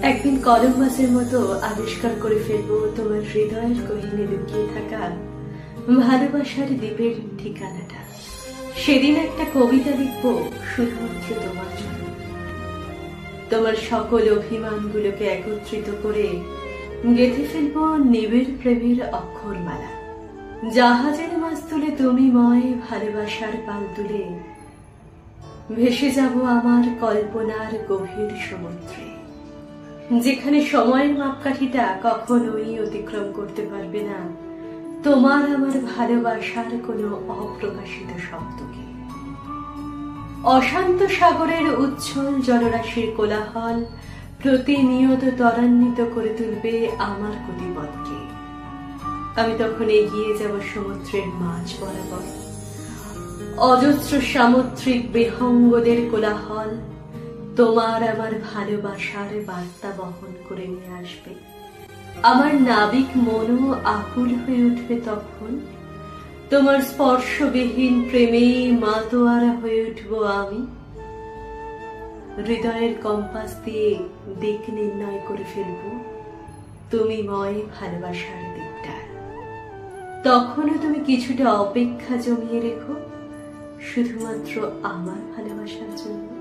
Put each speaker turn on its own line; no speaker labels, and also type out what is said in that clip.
একদিন কলম্বাসের মতো আবিষ্কার করে ফেলবো তোমার হৃদয়ের গহীনে লুকিয়ে থাকা ভালোবাসার দ্বীপের ঠিকানাটা। সেদিন একটা কবিতা লিখব শুধুমাত্র তোমার জন্য। তোমার সকল অভিমানগুলোকে একত্রিত করে গেঁথে ফেলবো নিবিড় প্রেমের অক্ষরমালা। জাহাজের মাছ তুলে তুমি ময় ভালোবাসার পাল তুলে ভেসে যাব আমার কল্পনার গভীর সমুদ্রে, যেখানে সময়ের মাপকাঠিটা কখনোই অতিক্রম করতে পারবে না তোমার আমার ভালোবাসার কোনো অপ্রকাশিত শব্দকে। অশান্ত সাগরের উচ্ছল জলরাশির কোলাহল প্রতিনিয়ত ত্বরান্বিত করে তুলবে আমার গতিপথকে। আমি তখন এগিয়ে যাব সমুদ্রের মাঝ বরাবর। অজস্র সামুদ্রিক বিহঙ্গদের কোলাহল তোমার আমার ভালোবাসার বার্তা বহন করে নিয়ে আসবে। আমার নাবিক মনও আকুল হয়ে উঠবে তখন। তোমার স্পর্শবিহীন প্রেমে মাতোয়ারা হয়ে উঠব আমি। হৃদয়ের কম্পাস দিয়ে দিক নির্ণয় করে ফেলব তুমি ময় ভালোবাসার দিকটা। তখনও তুমি কিছুটা অপেক্ষা জমিয়ে রেখো শুধুমাত্র আমার ভালোবাসার জন্য।